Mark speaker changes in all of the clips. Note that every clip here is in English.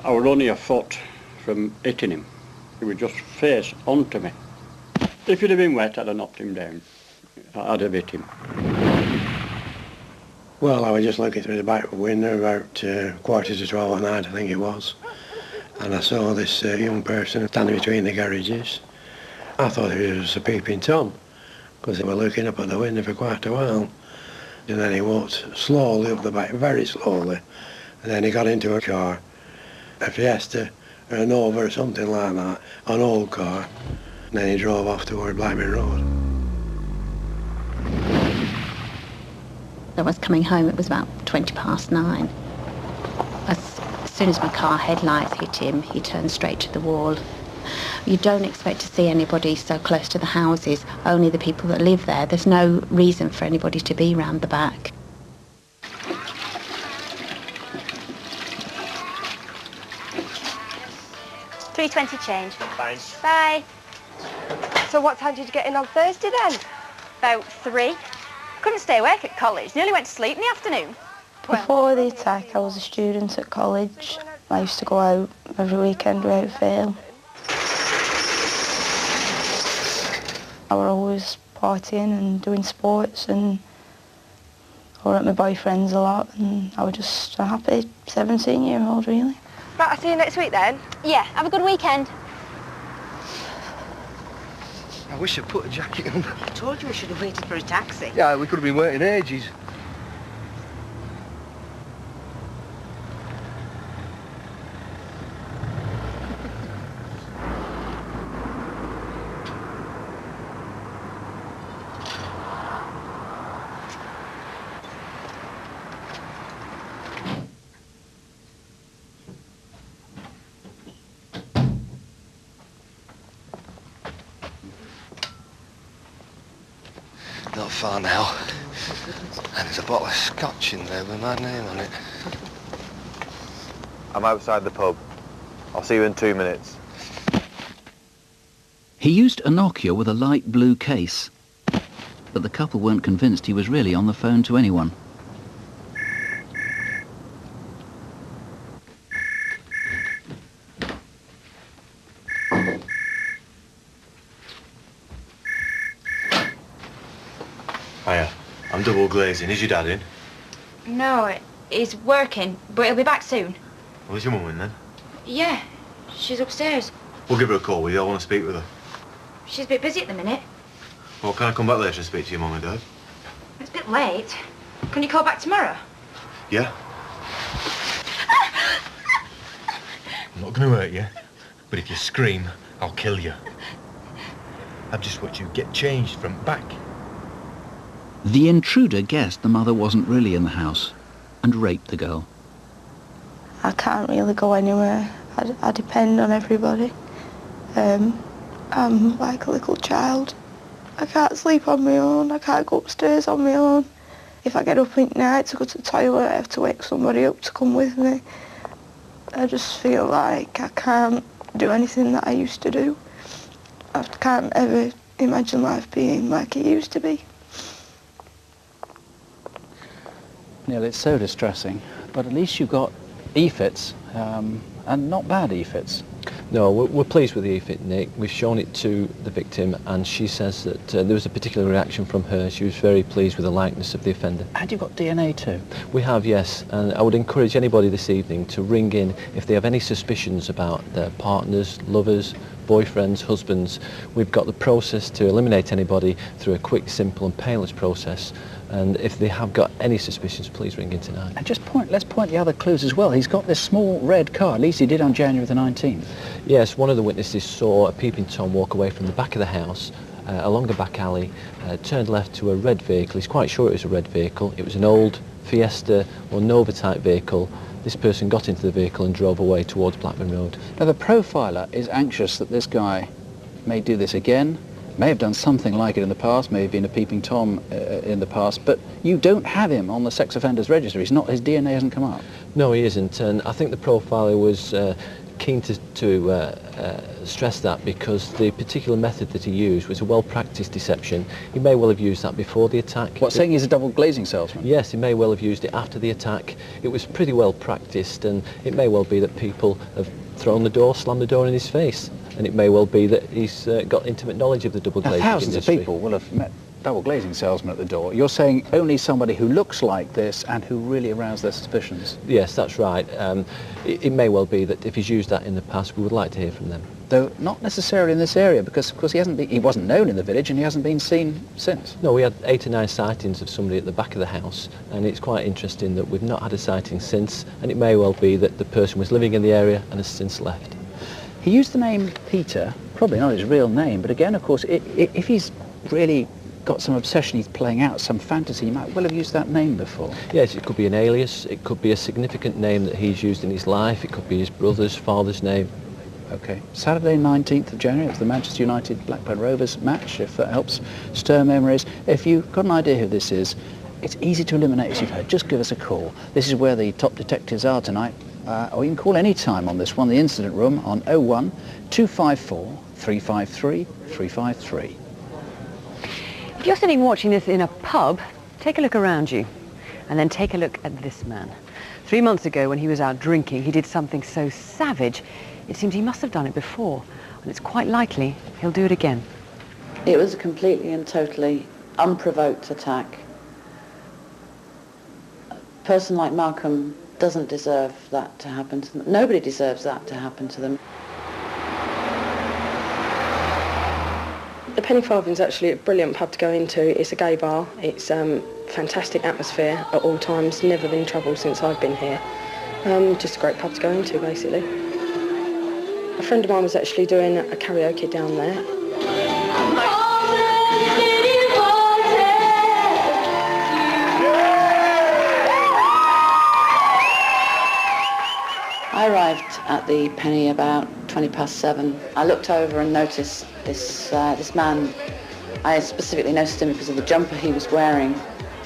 Speaker 1: I was only a foot from hitting him. He was just face onto me. If he'd have been wet, I'd have knocked him down. I'd have hit him.
Speaker 2: Well, I was just looking through the back window about 11:45 at night, I think it was, and I saw this young person standing between the garages. I thought it was a peeping Tom, because they were looking up at the window for quite a while. And then he walked slowly up the back, very slowly, and then he got into a car, a Fiesta, or a Nova or something like that, an old car, and then he drove off toward Blackburn Road.
Speaker 3: I was coming home, it was about 9:20. As soon as my car headlights hit him, he turned straight to the wall. You don't expect to see anybody so close to the houses, only the people that live there. There's no reason for anybody to be round the back.
Speaker 4: £3.20 change.
Speaker 5: Thanks.
Speaker 4: Bye.
Speaker 6: So what time did you get in on Thursday then?
Speaker 4: About 3. Couldn't stay awake at college. Nearly went to sleep in the afternoon.
Speaker 7: Before the attack, I was a student at college. I used to go out every weekend without fail. I was always partying and doing sports, and I was at my boyfriend's a lot, and I was just a happy 17-year-old, really.
Speaker 6: Right, I'll see you next week then.
Speaker 4: Yeah, have a good weekend.
Speaker 5: I wish I'd put a jacket on.
Speaker 8: I told you we should have waited for a taxi.
Speaker 5: Yeah, we could have been waiting ages. Not far now. And there's a bottle of scotch in there with my name on it.
Speaker 9: I'm outside the pub. I'll see you in 2 minutes.
Speaker 10: He used a Nokia with a light blue case, but the couple weren't convinced he was really on the phone to anyone.
Speaker 9: Hiya, I'm double glazing. Is your dad in?
Speaker 4: No, he's working, but he'll be back soon.
Speaker 9: Well, is your mum in then?
Speaker 4: Yeah, she's upstairs.
Speaker 9: We'll give her a call, will you? I want to speak with her.
Speaker 4: She's a bit busy at the minute.
Speaker 9: Well, can I come back later and speak to your mum and dad?
Speaker 4: It's a bit late. Can you call back tomorrow?
Speaker 9: Yeah? I'm not going to hurt you, but if you scream, I'll kill you. I've just watched you get changed from back.
Speaker 10: The intruder guessed the mother wasn't really in the house and raped the girl.
Speaker 7: I can't really go anywhere. I depend on everybody. I'm like a little child. I can't sleep on my own. I can't go upstairs on my own. If I get up at night to go to the toilet, I have to wake somebody up to come with me. I just feel like I can't do anything that I used to do. I can't ever imagine life being like it used to be.
Speaker 11: Neil, it's so distressing, but at least you've got EFITs, and not bad EFITs.
Speaker 12: No, we're pleased with the EFIT, Nick. We've shown it to the victim, and she says that there was a particular reaction from her. She was very pleased with the likeness of the offender.
Speaker 11: And you've got DNA too?
Speaker 12: We have, yes, and I would encourage anybody this evening to ring in if they have any suspicions about their partners, lovers, boyfriends, husbands. We've got the process to eliminate anybody through a quick, simple and painless process. And if they have got any suspicions, please ring in tonight.
Speaker 11: And let's point the other clues as well. He's got this small red car, at least he did on January the 19th.
Speaker 12: Yes, one of the witnesses saw a peeping Tom walk away from the back of the house, along a back alley, turned left to a red vehicle. He's quite sure it was a red vehicle. It was an old Fiesta or Nova type vehicle. This person got into the vehicle and drove away towards Blackburn Road.
Speaker 11: Now the profiler is anxious that this guy may do this again, may have done something like it in the past, may have been a peeping Tom in the past, but you don't have him on the sex offenders register. His DNA hasn't come up.
Speaker 12: No, he isn't, and I think the profiler was keen to stress that because the particular method that he used was a well-practiced deception. He may well have used that before the attack.
Speaker 11: What, saying he's a double glazing salesman?
Speaker 12: Yes, he may well have used it after the attack. It was pretty well practiced, and it may well be that people have thrown the door, slammed the door in his face, and it may well be that he's got intimate knowledge of the double glazing
Speaker 11: Thousands
Speaker 12: industry.
Speaker 11: of people will have met double glazing salesman at the door. You're saying only somebody who looks like this and who really aroused their suspicions?
Speaker 12: Yes, that's right. It may well be that if he's used that in the past, we would like to hear from them.
Speaker 11: Though not necessarily in this area, because of course he wasn't known in the village and he hasn't been seen since.
Speaker 12: No, we had 8 or 9 sightings of somebody at the back of the house, and it's quite interesting that we've not had a sighting since, and it may well be that the person was living in the area and has since left.
Speaker 11: He used the name Peter, probably not his real name, but again, of course, if he's really got some obsession he's playing out, some fantasy, he might well have used that name before.
Speaker 12: Yes, it could be an alias, it could be a significant name that he's used in his life, it could be his brother's, father's name.
Speaker 11: Okay. Saturday 19th of January, it's the Manchester United Blackburn Rovers match, if that helps stir memories. If you've got an idea who this is, it's easy to eliminate, as you've heard. Just give us a call. This is where the top detectives are tonight, or you can call any time on this one, the incident room, on 01 254 353 353.
Speaker 8: If you're sitting watching this in a pub, take a look around you, and then take a look at this man. 3 months ago, when he was out drinking, he did something so savage, it seems he must have done it before, and it's quite likely he'll do it again.
Speaker 3: It was a completely and totally unprovoked attack. A person like Malcolm doesn't deserve that to happen to them. Nobody deserves that to happen to them.
Speaker 13: The Penny Farthing's actually a brilliant pub to go into. It's a gay bar. It's fantastic atmosphere at all times. Never been in trouble since I've been here. Just a great pub to go into, basically. A friend of mine was actually doing a karaoke down there.
Speaker 3: I arrived at the Penny about 7:20. I looked over and noticed this man. I specifically noticed him because of the jumper he was wearing.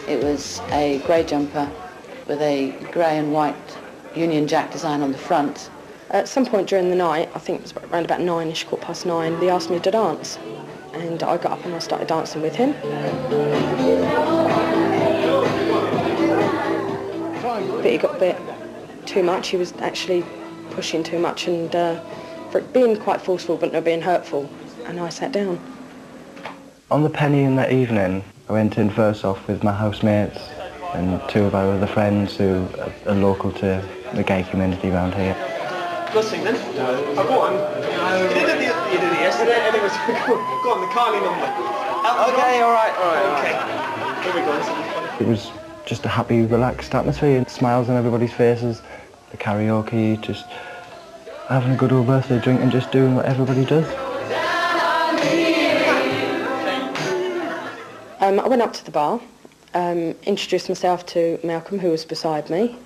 Speaker 3: It was a grey jumper with a grey and white Union Jack design on the front.
Speaker 13: At some point during the night, I think it was around about 9ish, 9:15, they asked me to dance. And I got up and I started dancing with him. But he got a bit too much. He was actually pushing too much and for it being quite forceful but not being hurtful. And I sat down.
Speaker 14: On the Penny in that evening, I went in first off with my housemates and 2 of our other friends who are local to the gay community around here.
Speaker 15: Let's sing then. Oh, go on. You did it yesterday, and it was go on, the Carly number. Okay, all right. Okay. Here we go. This will be fun.
Speaker 14: It was just a happy, relaxed atmosphere, and smiles on everybody's faces. The karaoke, just having a good old birthday drink and just doing what everybody does.
Speaker 13: I went up to the bar, introduced myself to Malcolm, who was beside me.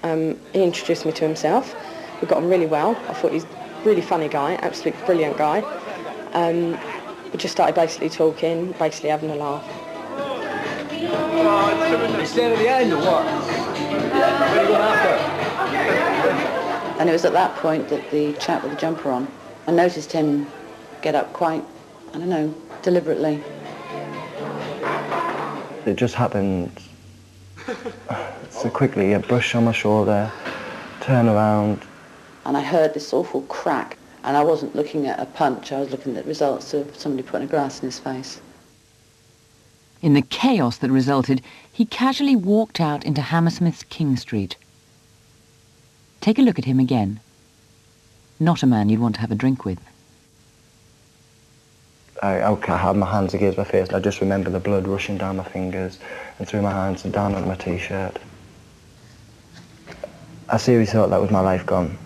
Speaker 13: He introduced me to himself. We got on really well. I thought he's a really funny guy, absolutely brilliant guy. We just started basically talking, basically having a laugh.
Speaker 15: It's there at the end or what? Where are you going after?
Speaker 3: And it was at that point that the chap with the jumper on, I noticed him get up quite, I don't know, deliberately.
Speaker 14: It just happened so quickly. A brush on my shoulder, turn around.
Speaker 3: And I heard this awful crack, and I wasn't looking at a punch, I was looking at results of somebody putting a grass in his face.
Speaker 16: In the chaos that resulted, he casually walked out into Hammersmith's King Street. Take a look at him again. Not a man you'd want to have a drink with.
Speaker 14: I had my hands against my face. I just remember the blood rushing down my fingers and through my hands and down onto my T-shirt. I seriously thought that was my life gone.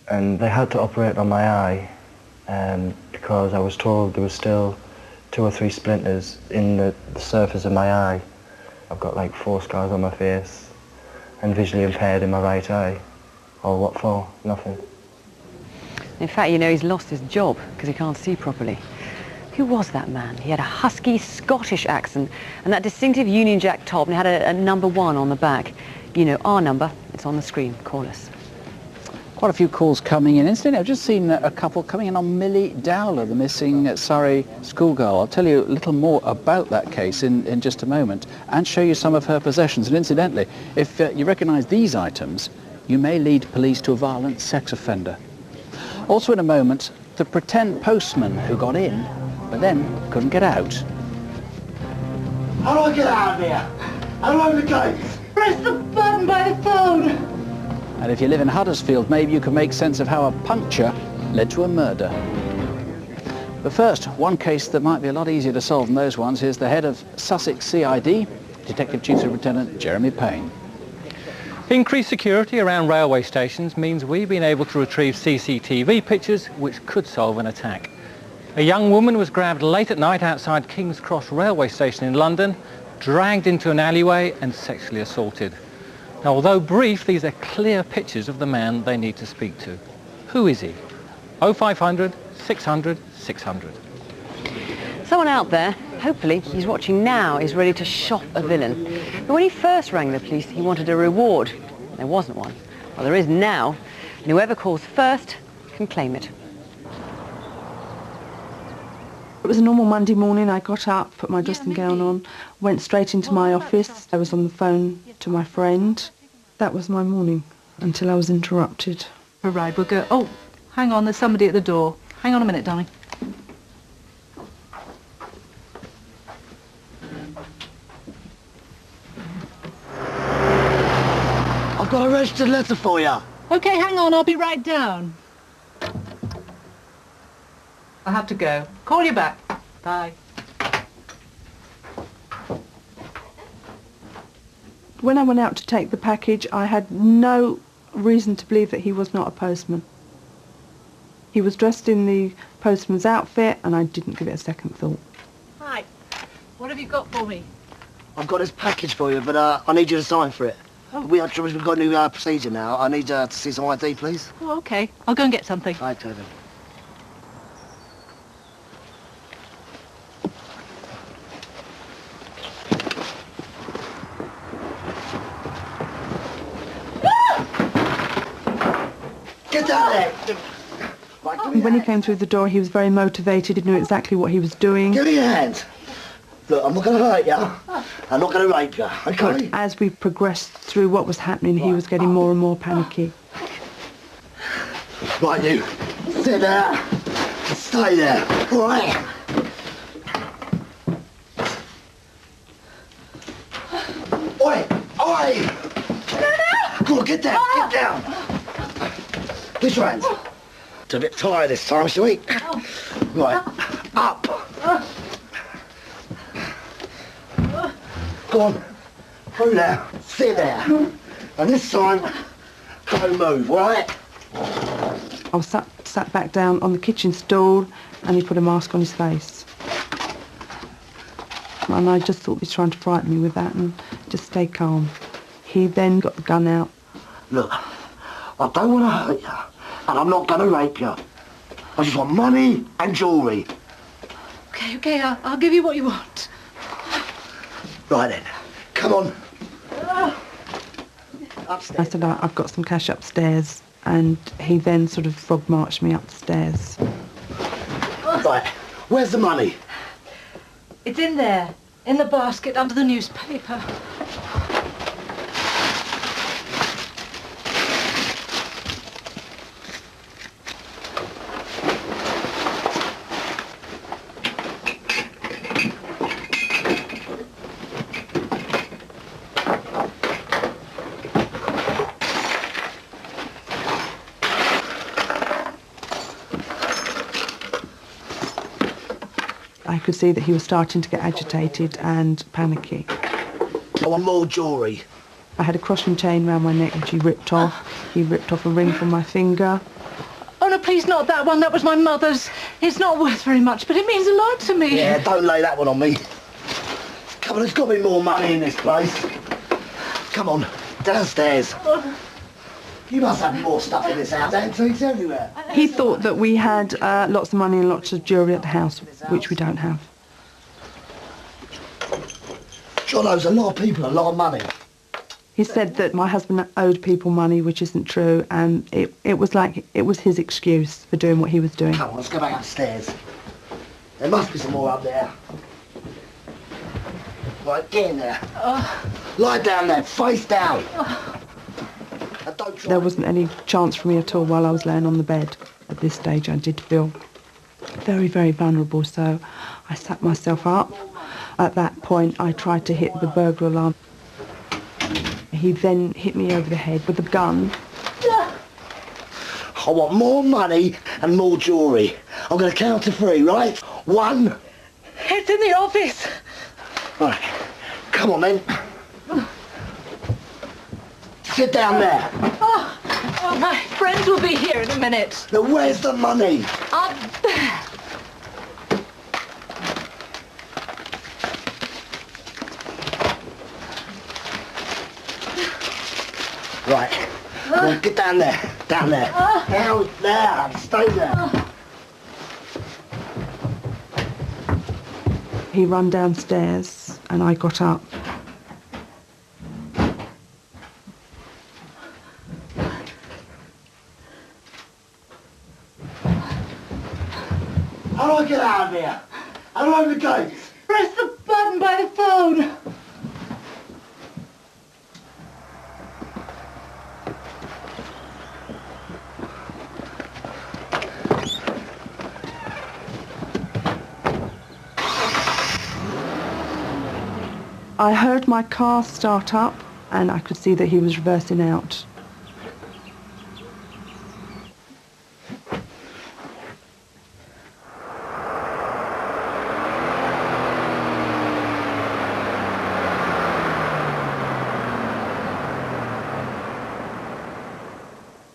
Speaker 14: And they had to operate on my eye because I was told there was still 2 or 3 splinters in the surface of my eye. I've got like 4 scars on my face and visually impaired in my right eye. Oh, what for? Nothing.
Speaker 8: In fact, you know, he's lost his job because he can't see properly. Who was that man? He had a husky Scottish accent and that distinctive Union Jack top, and he had a number 1 on the back. You know our number, it's on the screen. Call us.
Speaker 11: Quite a few calls coming in. Incidentally, I've just seen a couple coming in on Millie Dowler, the missing Surrey schoolgirl. I'll tell you a little more about that case in just a moment and show you some of her possessions. And incidentally, if you recognise these items, you may lead police to a violent sex offender. Also in a moment, the pretend postman who got in, but then couldn't get out.
Speaker 17: How do I get out of here? How do I open the gates? Press the button by the phone.
Speaker 11: And if you live in Huddersfield, maybe you can make sense of how a puncture led to a murder. But first, one case that might be a lot easier to solve than those ones. Here's the head of Sussex CID, Detective Chief Superintendent Jeremy Payne.
Speaker 18: Increased security around railway stations means we've been able to retrieve CCTV pictures which could solve an attack. A young woman was grabbed late at night outside King's Cross railway station in London, dragged into an alleyway and sexually assaulted. Now, although brief, these are clear pictures of the man they need to speak to. Who is he? 0500 600 600.
Speaker 8: Someone out there, hopefully he's watching now, is ready to shop a villain. But when he first rang the police, he wanted a reward. There wasn't one. Well, there is now, and whoever calls first can claim it.
Speaker 7: It was a normal Monday morning. I got up, put my dressing gown on, went straight into my office. I was on the phone to my friend. That was my morning until I was interrupted.
Speaker 19: Right, we'll go. Oh, hang on, there's somebody at the door. Hang on a minute, darling.
Speaker 17: I've got a registered letter for you.
Speaker 19: Okay, hang on, I'll be right down. I have to go. Call you back. Bye.
Speaker 7: When I went out to take the package, I had no reason to believe that he was not a postman. He was dressed in the postman's outfit, and I didn't give it a second thought.
Speaker 19: Hi. What have you got for me?
Speaker 17: I've got this package for you, but I need you to sign for it.
Speaker 19: Oh.
Speaker 17: We've got a new procedure now. I need to see some ID, please.
Speaker 19: Oh, okay. I'll go and get something.
Speaker 17: Right, David. Get down there!
Speaker 7: When he came through the door, he was very motivated. He knew exactly what he was doing.
Speaker 17: Give me your hands. Look, I'm not going to hurt you. I'm not going to rape you, okay?
Speaker 7: As we progressed through what was happening, he was getting more and more panicky.
Speaker 17: Right, you. Sit there. Stay there. All right? Oi! Oi! Go on, get down. Get down. Get your hands. It's a bit tired this time, shall we? Right. Up. Go on. Through there. Sit there. And this time, don't move, all right?
Speaker 7: I was sat back down on the kitchen stool, and he put a mask on his face. And I just thought he was trying to frighten me with that, and just stay calm. He then got the gun out.
Speaker 17: Look, I don't want to hurt you, and I'm not going to rape you. I just want money and jewellery.
Speaker 19: Okay, I'll give you what you want.
Speaker 17: Right then, come on.
Speaker 7: I said, I've got some cash upstairs, and he then sort of frog marched me up the stairs.
Speaker 17: Right, where's the money?
Speaker 19: It's in there, in the basket under the newspaper.
Speaker 7: I could see that he was starting to get agitated and panicky.
Speaker 17: I want more jewellery.
Speaker 7: I had a cross and chain round my neck, which he ripped off. He ripped off a ring from my finger.
Speaker 19: Oh, no, please, not that one. That was my mother's. It's not worth very much, but it means a lot to me.
Speaker 17: Yeah, don't lay that one on me. Come on, there's got to be more money in this place. Come on, downstairs. You must have more stuff in this house. Antiques everywhere.
Speaker 7: He thought that we had lots of money and lots of jewellery at the house, which we don't have.
Speaker 17: John owes a lot of people a lot of money.
Speaker 7: He said that my husband owed people money, which isn't true, and it was like it was his excuse for doing what he was doing.
Speaker 17: Come on, let's go back upstairs. There must be some more up there. Right, get in there. Lie down there, face down. And don't try.
Speaker 7: There wasn't any chance for me at all while I was laying on the bed. At this stage, I did feel very, very vulnerable, so I sat myself up. At that point, I tried to hit the burglar alarm. He then hit me over the head with a gun.
Speaker 17: I want more money and more jewellery. I'm going to count to 3, right? 1.
Speaker 19: It's in the office.
Speaker 17: Right, come on then. Sit down there.
Speaker 19: Oh, my friends will be here in a minute.
Speaker 17: Now where's the money?
Speaker 19: Up there.
Speaker 17: Right, well, get down there, down there. Down there, stay there.
Speaker 7: He ran downstairs and I got up.
Speaker 17: How do I get out of here? How do I open the gates?
Speaker 19: Press the button by the phone.
Speaker 7: I heard my car start up and I could see that he was reversing out.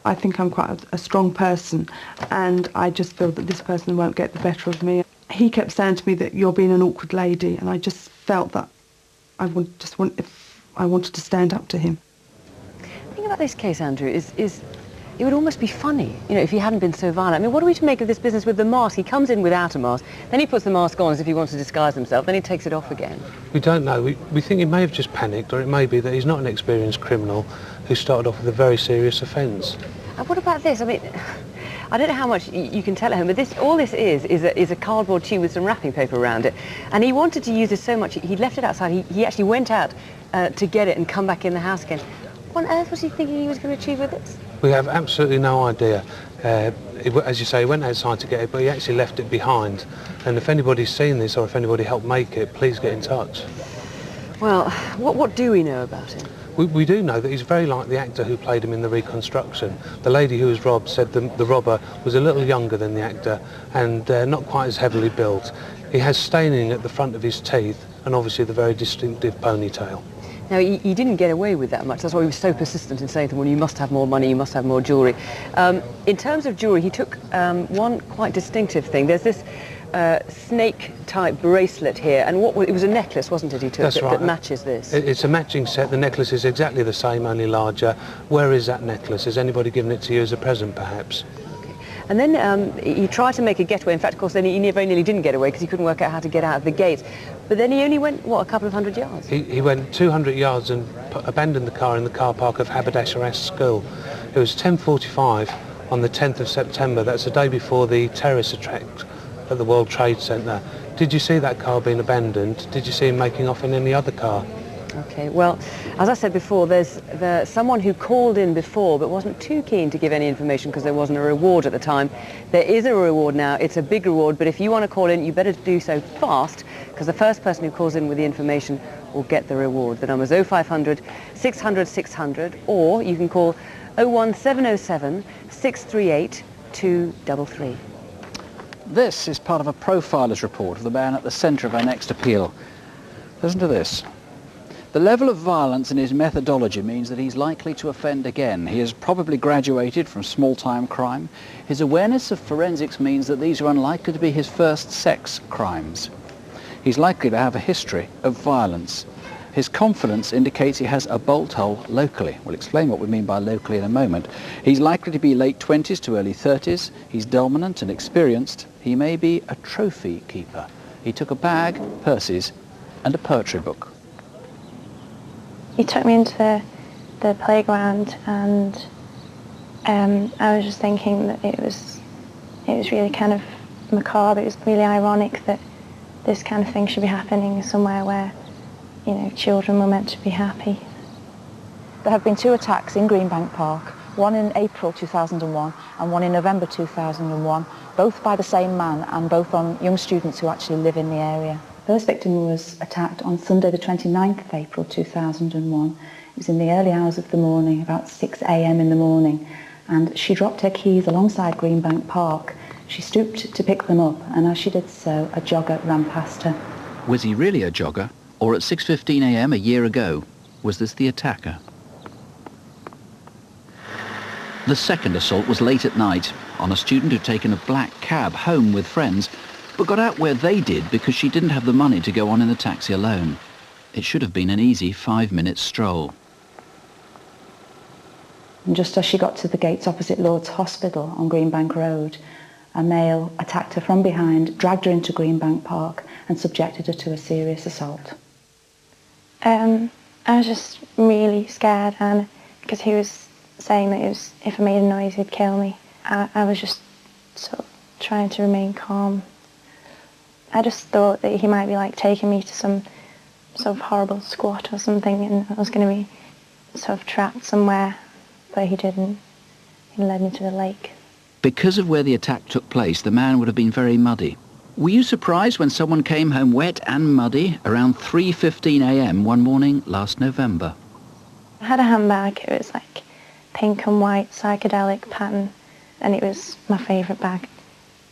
Speaker 7: I think I'm quite a strong person and I just feel that this person won't get the better of me. He kept saying to me that you're being an awkward lady, and I just felt that I wanted to stand up to him.
Speaker 8: The thing about this case, Andrew, is it would almost be funny, you know, if he hadn't been so violent. I mean, what are we to make of this business with the mask? He comes in without a mask, then he puts the mask on as if he wants to disguise himself, then he takes it off again.
Speaker 2: We don't know. We think he may have just panicked, or it may be that he's not an experienced criminal who started off with a very serious offence.
Speaker 8: And what about this? I mean, I don't know how much you can tell at home, but all this is a cardboard tube with some wrapping paper around it. And he wanted to use this so much, he left it outside. He actually went out to get it and come back in the house again. What on earth was he thinking he was going to achieve with this?
Speaker 2: We have absolutely no idea. As you say, he went outside to get it, but he actually left it behind. And if anybody's seen this, or if anybody helped make it, please get in touch.
Speaker 8: Well, what do we know about him?
Speaker 2: We do know that he's very like the actor who played him in the reconstruction. The lady who was robbed said the robber was a little younger than the actor and not quite as heavily built. He has staining at the front of his teeth and obviously the very distinctive ponytail.
Speaker 8: Now, he didn't get away with that much. That's why he was so persistent in saying to them, well, you must have more money, you must have more jewellery. In terms of jewellery, he took one quite distinctive thing. There's this snake-type bracelet here, and it was a necklace, wasn't it, he took?
Speaker 2: That's right.
Speaker 8: That matches this?
Speaker 2: It's a matching set. The necklace is exactly the same, only larger. Where is that necklace? Has anybody given it to you as a present, perhaps?
Speaker 8: Okay. And then he tried to make a getaway. In fact, of course, then he very nearly didn't get away because he couldn't work out how to get out of the gates. But then he only went, what, a couple of hundred yards?
Speaker 2: He went 200 yards and abandoned the car in the car park of Haberdasher School. It was 10:45 on the 10th of September. That's the day before the terrorist attack at the World Trade Center. Did you see that car being abandoned? Did you see him making off in any other car?
Speaker 8: Okay, well, as I said before, there's someone who called in before but wasn't too keen to give any information because there wasn't a reward at the time. There is a reward now. It's a big reward, but if you want to call in, you better do so fast because the first person who calls in with the information will get the reward. The number's 0500 600 600, or you can call 01707 638 233.
Speaker 11: This is part of a profiler's report of the man at the centre of our next appeal. Listen to this. The level of violence in his methodology means that he's likely to offend again. He has probably graduated from small-time crime. His awareness of forensics means that these are unlikely to be his first sex crimes. He's likely to have a history of violence. His confidence indicates he has a bolt hole locally. We'll explain what we mean by locally in a moment. He's likely to be late 20s to early 30s. He's dominant and experienced. He may be a trophy keeper. He took a bag, purses, and a poetry book.
Speaker 20: He took me into the playground, and I was just thinking that it was really kind of macabre. It was really ironic that this kind of thing should be happening somewhere where, you know, children were meant to be happy.
Speaker 21: There have been 2 attacks in Greenbank Park, one in April 2001 and one in November 2001, both by the same man and both on young students who actually live in the area. The first victim was attacked on Sunday the 29th of April 2001. It was in the early hours of the morning, about 6 a.m. in the morning, and she dropped her keys alongside Greenbank Park. She stooped to pick them up, and as she did so, a jogger ran past her.
Speaker 10: Was he really a jogger? Or at 6:15 a.m. a year ago, was this the attacker? The second assault was late at night on a student who'd taken a black cab home with friends, but got out where they did because she didn't have the money to go on in the taxi alone. It should have been an easy 5-minute stroll.
Speaker 21: And just as she got to the gates opposite Lord's Hospital on Greenbank Road, a male attacked her from behind, dragged her into Greenbank Park and subjected her to a serious assault.
Speaker 20: I was just really scared, and because he was saying that if I made a noise he'd kill me. I was just sort of trying to remain calm. I just thought that he might be like taking me to some sort of horrible squat or something, and I was going to be sort of trapped somewhere, but he didn't. He led me to the lake.
Speaker 10: Because of where the attack took place, the man would have been very muddy. Were you surprised when someone came home wet and muddy around 3:15 a.m. one morning last November?
Speaker 20: I had a handbag. It was like pink and white psychedelic pattern, and it was my favourite bag.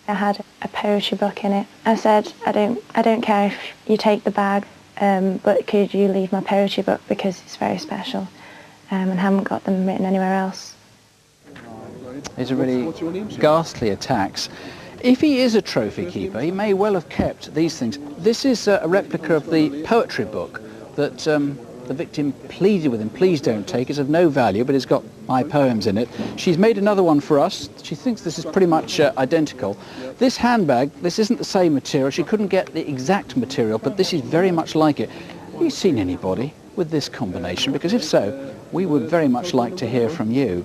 Speaker 20: I had a poetry book in it. I said, I don't care if you take the bag, but could you leave my poetry book because it's very special, and haven't got them written anywhere else.
Speaker 11: These are really ghastly attacks. If he is a trophy keeper, he may well have kept these things. This is a replica of the poetry book that the victim pleaded with him, please don't take. It's of no value, but it's got my poems in it. She's made another one for us. She thinks this is pretty much identical. This handbag, this isn't the same material. She couldn't get the exact material, but this is very much like it. Have you seen anybody with this combination? Because if so, we would very much like to hear from you.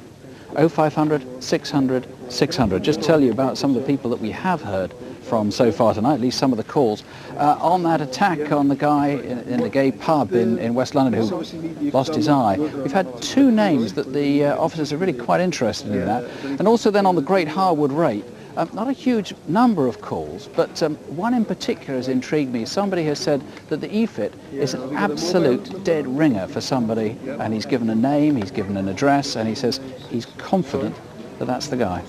Speaker 11: 0500 600 600. Just tell you about some of the people that we have heard from so far tonight, at least some of the calls, on that attack on the guy in the gay pub in West London who lost his eye. We've had 2 names that the officers are really quite interested in that. And also then on the Great Harwood rape, not a huge number of calls, but one in particular has intrigued me. Somebody has said that the EFIT is an absolute dead ringer for somebody, and he's given a name, he's given an address, and he says he's confident that that's the guy.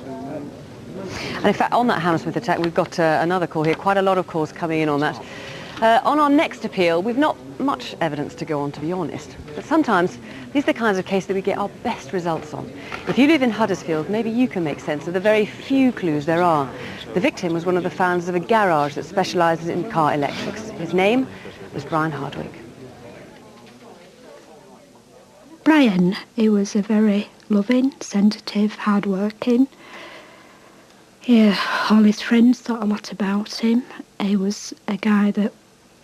Speaker 8: And in fact, on that Hammersmith attack, we've got another call here, quite a lot of calls coming in on that. On our next appeal, we've not much evidence to go on, to be honest. But sometimes these are the kinds of cases that we get our best results on. If you live in Huddersfield, maybe you can make sense of the very few clues there are. The victim was one of the founders of a garage that specialises in car electrics. His name was Brian Hardwick.
Speaker 22: Brian, he was a very loving, sensitive, hard-working. Yeah, all his friends thought a lot about him. He was a guy that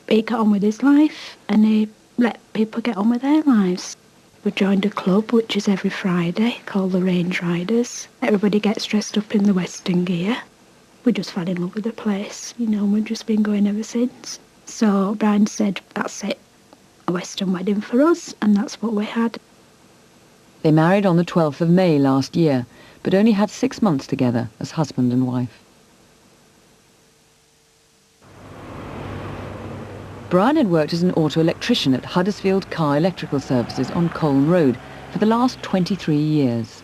Speaker 22: he got on with his life and he let people get on with their lives. We joined a club which is every Friday called the Range Riders. Everybody gets dressed up in the Western gear. We just fell in love with the place, you know, and we've just been going ever since. So Brian said, that's it, a Western wedding for us, and that's what we had.
Speaker 16: They married on the 12th of May last year, but only had 6 months together as husband and wife. Brian had worked as an auto electrician at Huddersfield Car Electrical Services on Colne Road for the last 23 years.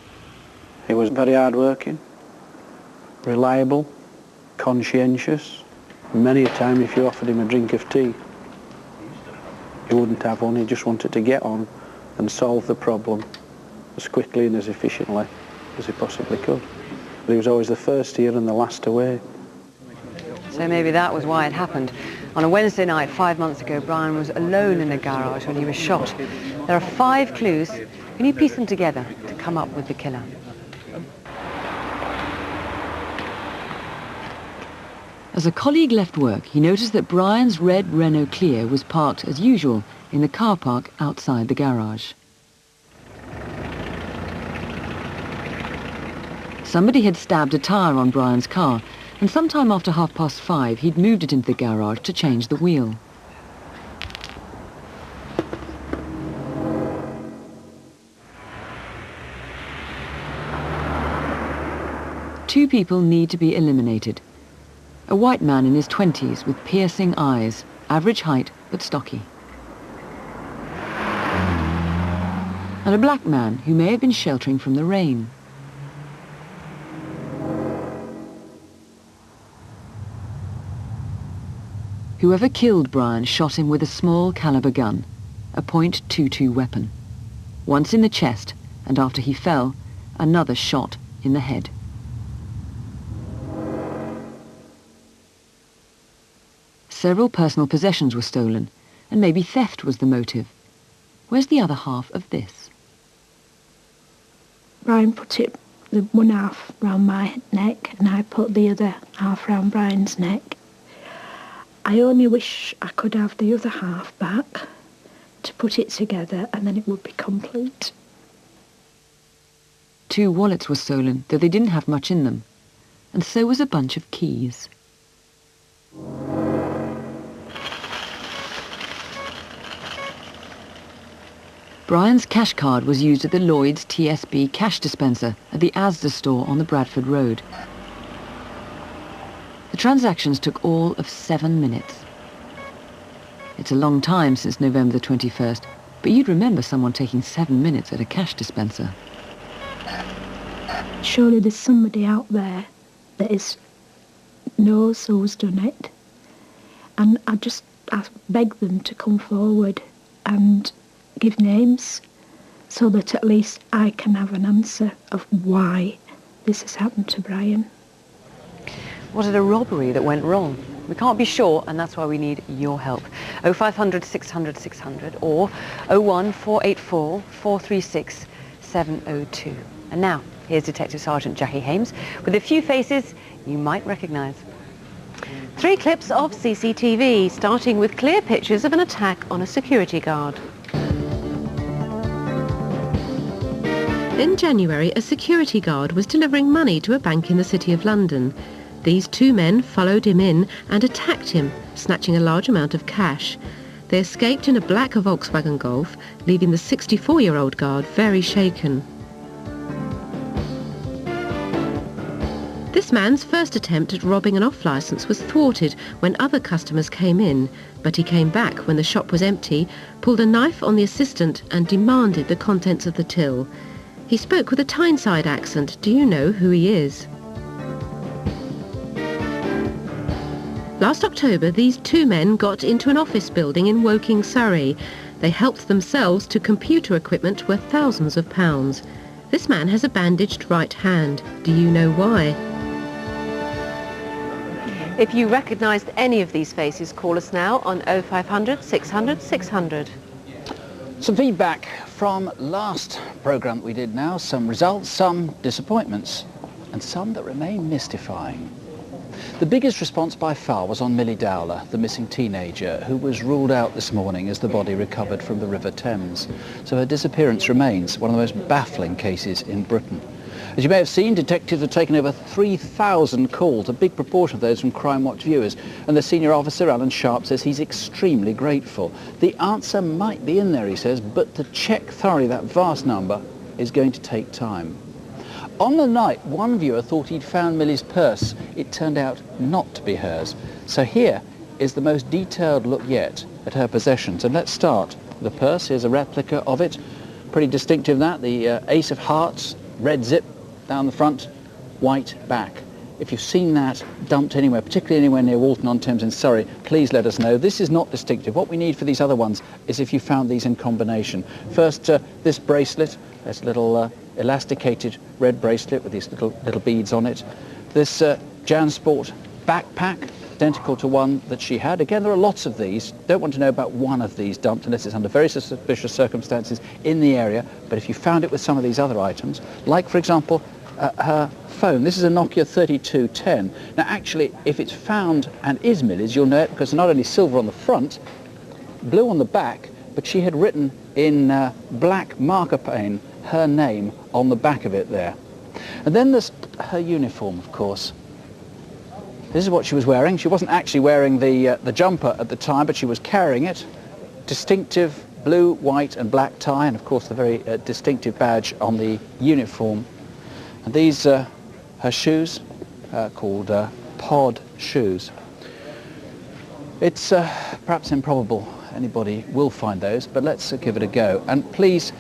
Speaker 11: He was very hard-working, reliable, conscientious. Many a time if you offered him a drink of tea, he wouldn't have one. He just wanted to get on and solve the problem as quickly and as efficiently as he possibly could. But he was always the first here and the last away.
Speaker 8: So maybe that was why it happened. On a Wednesday night 5 months ago, Brian was alone in a garage when he was shot. There are 5 clues. Can you piece them together to come up with the killer?
Speaker 16: As a colleague left work, he noticed that Brian's red Renault Clio was parked as usual in the car park outside the garage. Somebody had stabbed a tyre on Brian's car, and sometime after 5:30 he'd moved it into the garage to change the wheel. Two people need to be eliminated. A white man in his 20s with piercing eyes, average height but stocky. And a black man who may have been sheltering from the rain. Whoever killed Brian shot him with a small caliber gun, a .22 weapon. Once in the chest, and after he fell, another shot in the head. Several personal possessions were stolen, and maybe theft was the motive. Where's the other half of this?
Speaker 22: Brian put the one half round my neck and I put the other half round Brian's neck. I only wish I could have the other half back to put it together and then it would be complete.
Speaker 16: 2 wallets were stolen, though they didn't have much in them. And so was a bunch of keys. Brian's cash card was used at the Lloyd's TSB cash dispenser at the Asda store on the Bradford Road. The transactions took all of 7 minutes. It's a long time since November the 21st, but you'd remember someone taking 7 minutes at a cash dispenser.
Speaker 22: Surely there's somebody out there that knows who's done it. And I beg them to come forward and give names so that at least I can have an answer of why this has happened to Brian.
Speaker 8: Was it a robbery that went wrong? We can't be sure, and that's why we need your help. 0500 600 600 or 01484 436 702. And now, here's Detective Sergeant Jackie Hames with a few faces you might recognise.
Speaker 1: 3 clips of CCTV, starting with clear pictures of an attack on a security guard. In January, a security guard was delivering money to a bank in the City of London. These 2 men followed him in and attacked him, snatching a large amount of cash. They escaped in a black Volkswagen Golf, leaving the 64-year-old guard very shaken. This man's first attempt at robbing an off-licence was thwarted when other customers came in, but he came back when the shop was empty, pulled a knife on the assistant and demanded the contents of the till. He spoke with a Tyneside accent. Do you know who he is? Last October, these 2 men got into an office building in Woking, Surrey. They helped themselves to computer equipment worth thousands of pounds. This man has a bandaged right hand. Do you know why? If you recognised any of these faces, call us now on 0500 600 600.
Speaker 11: Some feedback from last programme that we did now, some results, some disappointments, and some that remain mystifying. The biggest response by far was on Millie Dowler, the missing teenager, who was ruled out this morning as the body recovered from the River Thames. So her disappearance remains one of the most baffling cases in Britain. As you may have seen, detectives have taken over 3,000 calls, a big proportion of those from Crimewatch viewers, and the senior officer, Alan Sharp, says he's extremely grateful. The answer might be in there, he says, but to check thoroughly that vast number is going to take time. On the night, one viewer thought he'd found Millie's purse. It turned out not to be hers. So here is the most detailed look yet at her possessions. And let's start. The purse, here's a replica of it. Pretty distinctive, that. The Ace of Hearts, red zip down the front, white back. If you've seen that dumped anywhere, particularly anywhere near Walton-on-Thames in Surrey, please let us know. This is not distinctive. What we need for these other ones is if you found these in combination. First, this bracelet. There's a little elasticated red bracelet with these little beads on it. This Jansport backpack, identical to one that she had. Again, there are lots of these. Don't want to know about one of these dumped unless it's under very suspicious circumstances in the area. But if you found it with some of these other items, like, for example, her phone. This is a Nokia 3210. Now, actually, if it's found and is Millie's, you'll know it because not only silver on the front, blue on the back, but she had written in black marker pen her name on the back of it there. And then there's her uniform, of course. This is what she was wearing. She wasn't actually wearing the jumper at the time, but she was carrying it. Distinctive blue, white and black tie, and of course the very distinctive badge on the uniform. And these are her shoes, called pod shoes. It's perhaps improbable anybody will find those, but let's give it a go. And please,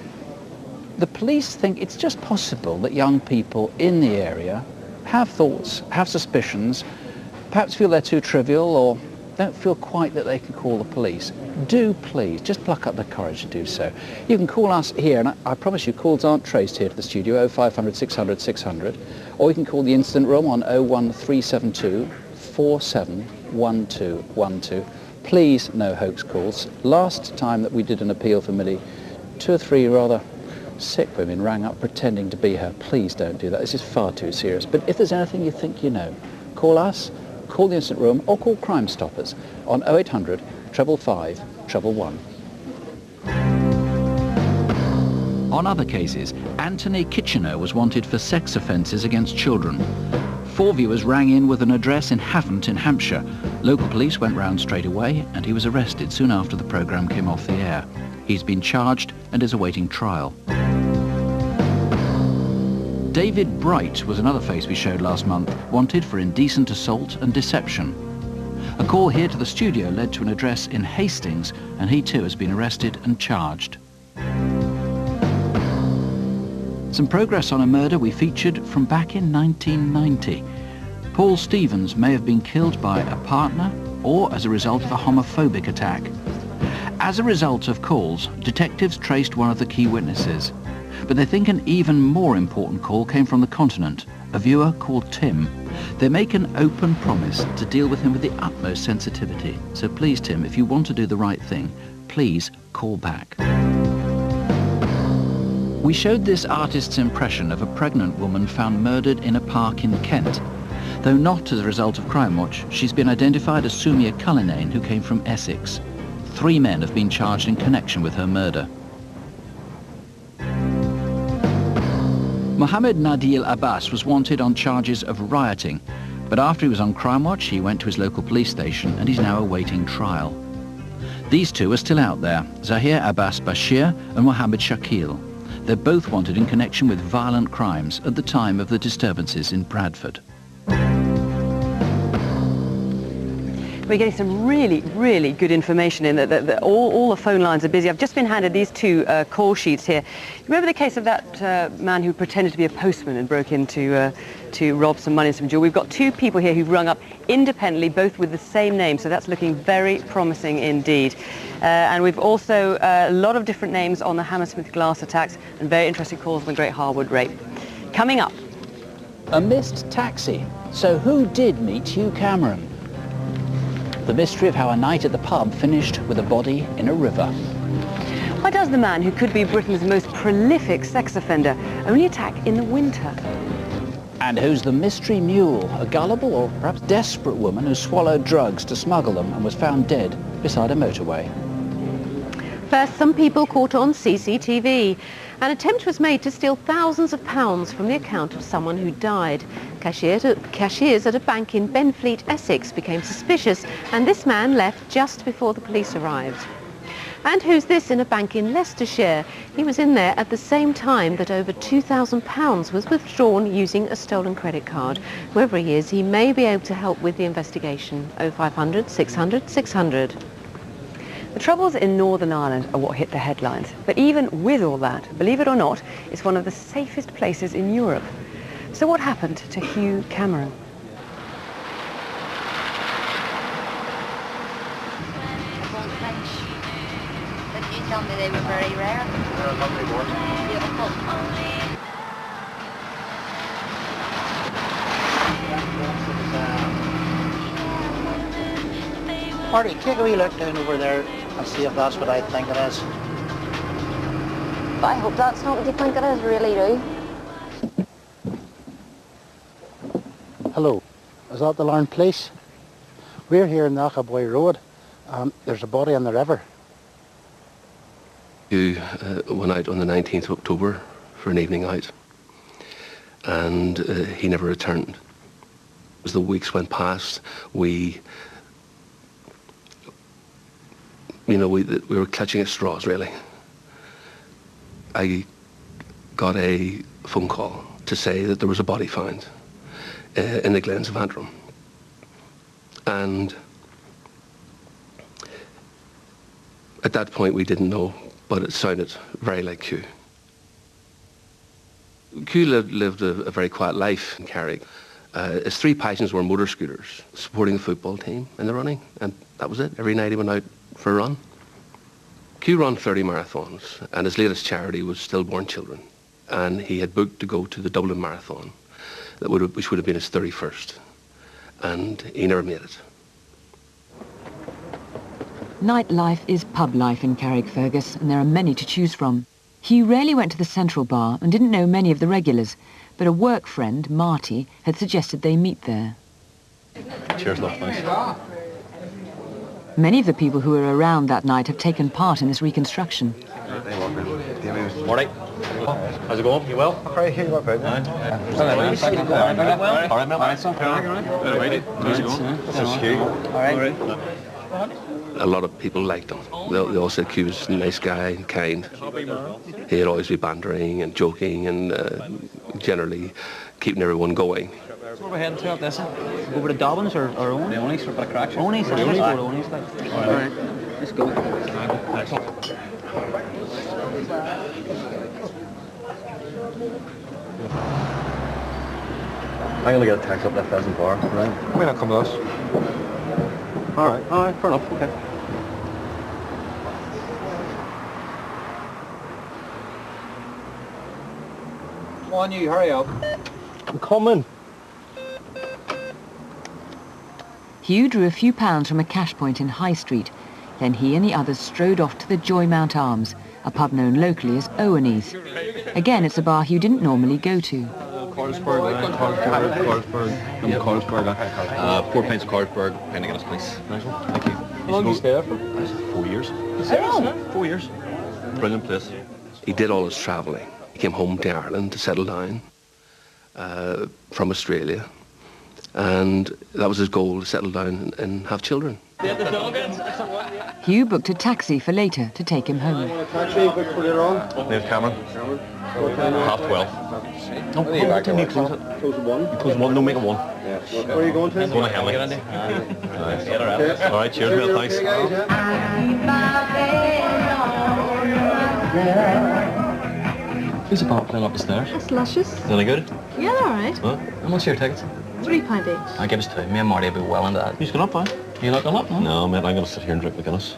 Speaker 11: the police think it's just possible that young people in the area have thoughts, have suspicions, perhaps feel they're too trivial or don't feel quite that they can call the police. Do please, just pluck up the courage to do so. You can call us here, and I promise you calls aren't traced here to the studio, 0500 600 600, or you can call the incident room on 01372 471212. Please, no hoax calls. Last time that we did an appeal for Millie, 2 or 3 rather sick women rang up pretending to be her. Please don't do that. This is far too serious. But if there's anything you think you know, call us, call the incident room, or call Crime Stoppers on 0800 555 111.
Speaker 10: On other cases, Anthony Kitchener was wanted for sex offences against children. 4 viewers rang in with an address in Havant in Hampshire. Local police went round straight away and he was arrested soon after the programme came off the air. He's been charged and is awaiting trial. David Bright was another face we showed last month, wanted for indecent assault and deception. A call here to the studio led to an address in Hastings, and he too has been arrested and charged. Some progress on a murder we featured from back in 1990. Paul Stevens may have been killed by a partner or as a result of a homophobic attack. As a result of calls, detectives traced one of the key witnesses. But they think an even more important call came from the continent, a viewer called Tim. They make an open promise to deal with him with the utmost sensitivity. So please, Tim, if you want to do the right thing, please call back. We showed this artist's impression of a pregnant woman found murdered in a park in Kent. Though not as a result of Crimewatch, she's been identified as Sumia Cullinane, who came from Essex. 3 men have been charged in connection with her murder. Mohammed Nadil Abbas was wanted on charges of rioting, but after he was on Crimewatch, he went to his local police station and he's now awaiting trial. These 2 are still out there, Zahir Abbas Bashir and Mohammed Shakil. They're both wanted in connection with violent crimes at the time of the disturbances in Bradford.
Speaker 8: We're getting some really, really good information in that all the phone lines are busy. I've just been handed these 2 call sheets here. Remember the case of that man who pretended to be a postman and broke in to rob some money and some jewelry? We've got 2 people here who've rung up independently, both with the same name, so that's looking very promising indeed. And we've also a lot of different names on the Hammersmith glass attacks and very interesting calls on the Great Harwood rape. Coming up.
Speaker 11: A missed taxi. So who did meet Hugh Cameron? The mystery of how a night at the pub finished with a body in a river.
Speaker 8: Why does the man who could be Britain's most prolific sex offender only attack in the winter?
Speaker 11: And who's the mystery mule? A gullible or perhaps desperate woman who swallowed drugs to smuggle them and was found dead beside a motorway.
Speaker 1: First, some people caught on CCTV. An attempt was made to steal thousands of pounds from the account of someone who died. Cashiers at a bank in Benfleet, Essex became suspicious, and this man left just before the police arrived. And who's this in a bank in Leicestershire? He was in there at the same time that over £2,000 was withdrawn using a stolen credit card. Whoever he is, he may be able to help with the investigation. 0500 600 600.
Speaker 8: The troubles in Northern Ireland are what hit the headlines. But even with all that, believe it or not, it's one of the safest places in Europe. So what happened to Hugh Cameron?
Speaker 5: You told me they were very rare. They're a lovely word. Beautiful.
Speaker 17: Marty, take a wee look down over there and see if that's what I think it is.
Speaker 5: I hope that's not what you think it is, really do.
Speaker 17: Hello, is that the Larne Police? We're here in Knockaboy Road. There's a body in the river.
Speaker 6: You went out on the 19th of October for an evening out.
Speaker 4: and he never returned. As the weeks went past, we were clutching at straws, really. I got a phone call to say that there was a body found in the Glens of Antrim. And at that point we didn't know, but it sounded very like Q. Q lived a very quiet life in Carrick. His three passions were motor scooters, supporting the football team in the running, and that was it. Every night he went out for a run. Q ran 30 marathons, and his latest charity was stillborn children. And he had booked to go to the Dublin Marathon, which would have been his 31st. And he never made it.
Speaker 16: Nightlife is pub life in Carrickfergus, and there are many to choose from. Hugh rarely went to the Central Bar and didn't know many of the regulars, but a work friend, Marty, had suggested they meet there.
Speaker 9: Cheers, love, nice.
Speaker 16: Many of the people who were around that night have taken part in this reconstruction.
Speaker 9: Morning. How's it going? You well?
Speaker 17: Okay, here you are, baby.
Speaker 9: All right, mate. How's it going? This is Hugh. All right.
Speaker 4: A lot of people liked him. They all said Q was a nice guy and kind. He'd always be bantering and joking and generally keeping everyone going.
Speaker 11: So we're heading to up this. Go over to Dobbins or Owen? The Onies for a bit of crack. Onies, let's go to Onies. All right, let's go.
Speaker 9: I'm gonna get a taxi up that Pheasant Bar, right?
Speaker 15: Why not come to us?
Speaker 9: All right, fair enough, okay.
Speaker 15: Come on, you, hurry up.
Speaker 9: I'm coming.
Speaker 16: Hugh drew a few pounds from a cash point in High Street. Then he and the others strode off to the Joymount Arms, a pub known locally as Owen's. Again, it's a bar Hugh didn't normally go to.
Speaker 9: Carlsberg. 4 pints of Carlsberg, pint of Guinness, please. Nice one, thank you.
Speaker 15: How long did you stay there for?
Speaker 9: 4 years. 4 years. Brilliant place.
Speaker 4: He did all his travelling. He came home to Ireland to settle down from Australia. And that was his goal, to settle down and have children.
Speaker 16: Hugh booked a taxi for later to take him home.
Speaker 9: There's Cameron. 12:30. No, what time do you close it? Close at 1. You close at 1, no, make it 1. Yeah. Where are you going to? Going to Henley. Nice. All right, cheers, Bill, thanks. Who's the bar playing up the stairs?
Speaker 6: That's luscious.
Speaker 9: Is that any good?
Speaker 6: Yeah, they're all right.
Speaker 9: Huh? How much are your tickets?
Speaker 6: £3 each.
Speaker 9: I'll give us 2. Me and Marty will be well into that. Who's going up, man? You not going up, no? No, mate, I'm going to sit here and drink the Guinness.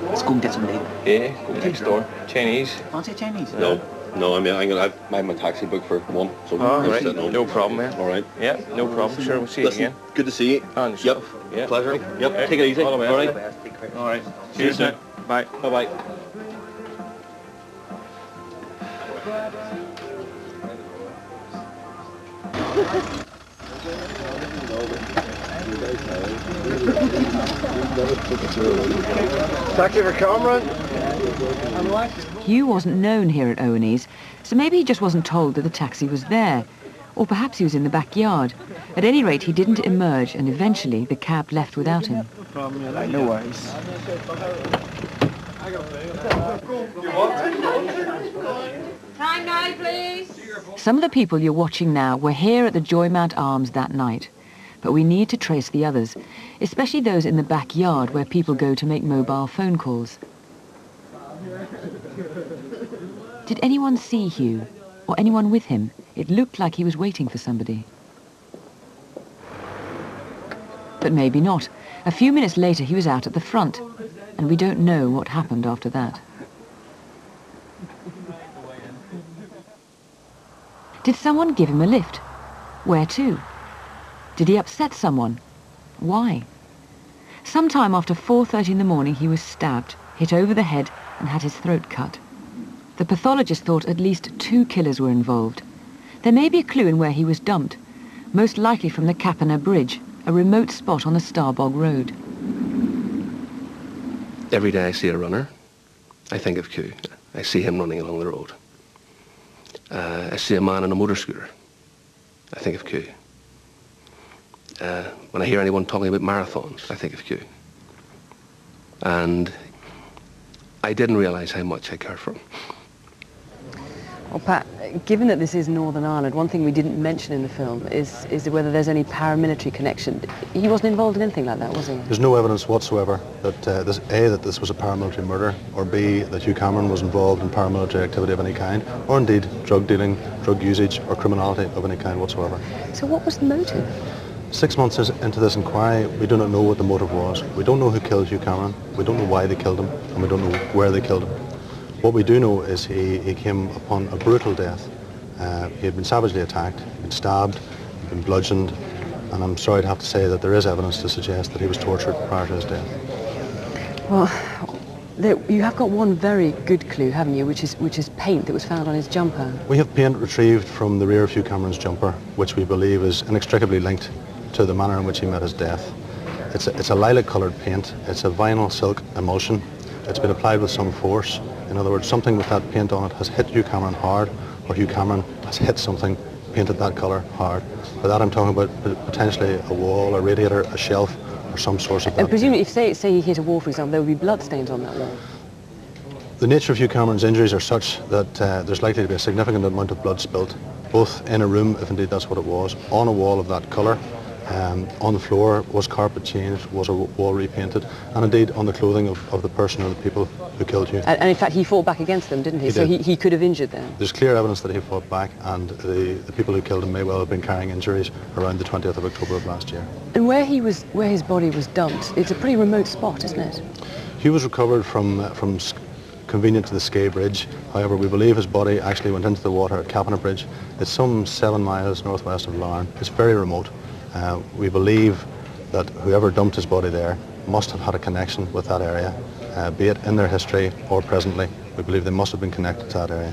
Speaker 11: Let's go and get some meat.
Speaker 9: Yeah, go next door. Chinese.
Speaker 11: Fancy Chinese?
Speaker 9: No. No, I mean, I'm gonna have my taxi booked for 1. So
Speaker 15: right. No problem, man.
Speaker 9: All right.
Speaker 15: Yeah, no problem. Sure, we'll see you again.
Speaker 9: Good to see you.
Speaker 15: And yourself.
Speaker 9: Yep.
Speaker 15: Yeah.
Speaker 9: Pleasure. Yep. Take it easy.
Speaker 15: All the best.
Speaker 9: All right.
Speaker 15: All right. Cheers, now. Bye.
Speaker 9: Bye-bye.
Speaker 15: Taxi for Cameron.
Speaker 16: Hugh wasn't known here at Owen's, so maybe he just wasn't told that the taxi was there. Or perhaps he was in the backyard. At any rate, he didn't emerge, and eventually the cab left without him.
Speaker 11: No worries.
Speaker 6: Time now, please.
Speaker 16: Some of the people you're watching now were here at the Joymount Arms that night. But we need to trace the others, especially those in the backyard where people go to make mobile phone calls. Did anyone see Hugh? Or anyone with him? It looked like he was waiting for somebody. But maybe not. A few minutes later he was out at the front, and we don't know what happened after that. Did someone give him a lift? Where to? Did he upset someone? Why? Sometime after 4:30 in the morning he was stabbed, hit over the head and had his throat cut. The pathologist thought at least 2 killers were involved. There may be a clue in where he was dumped, most likely from the Capana Bridge, a remote spot on the Starbog Road.
Speaker 4: Every day I see a runner, I think of Q. I see him running along the road. I see a man on a motor scooter, I think of Q. When I hear anyone talking about marathons, I think of Q. And I didn't realise how much I cared for him.
Speaker 8: Well, Pat, given that this is Northern Ireland, one thing we didn't mention in the film is whether there's any paramilitary connection. He wasn't involved in anything like that, was he?
Speaker 12: There's no evidence whatsoever that that this was a paramilitary murder, or B, that Hugh Cameron was involved in paramilitary activity of any kind, or indeed drug dealing, drug usage, or criminality of any kind whatsoever.
Speaker 8: So what was the motive?
Speaker 12: 6 months into this inquiry, we do not know what the motive was. We don't know who killed Hugh Cameron, we don't know why they killed him, and we don't know where they killed him. What we do know is he came upon a brutal death. He had been savagely attacked, he'd been stabbed, he'd been bludgeoned, and I'm sorry to have to say that there is evidence to suggest that he was tortured prior to his death.
Speaker 8: Well, you have got one very good clue, haven't you, which is paint that was found on his jumper.
Speaker 12: We have paint retrieved from the rear of Hugh Cameron's jumper, which we believe is inextricably linked to the manner in which he met his death. It's a lilac-coloured paint, it's a vinyl silk emulsion, it's been applied with some force. In other words, something with that paint on it has hit Hugh Cameron hard, or Hugh Cameron has hit something painted that colour hard. By that I'm talking about potentially a wall, a radiator, a shelf, or some source of that.
Speaker 8: And presumably, if say he hit a wall, for example, there would be blood stains on that wall.
Speaker 12: The nature of Hugh Cameron's injuries are such that there's likely to be a significant amount of blood spilt, both in a room, if indeed that's what it was, on a wall of that colour. On the floor, was carpet changed, was a wall repainted, and indeed on the clothing of the person or the people who killed Hugh.
Speaker 8: And in fact, he fought back against them, didn't he? So he could have injured them.
Speaker 12: There's clear evidence that he fought back, and the people who killed him may well have been carrying injuries around the 20th of October of last year.
Speaker 8: And where his body was dumped, it's a pretty remote spot, isn't it?
Speaker 12: Hugh was recovered from convenient to the Skye Bridge. However, we believe his body actually went into the water at Capana Bridge. It's some 7 miles northwest of Larne. It's very remote. We believe that whoever dumped his body there must have had a connection with that area, be it in their history or presently. We believe they must have been connected to that area.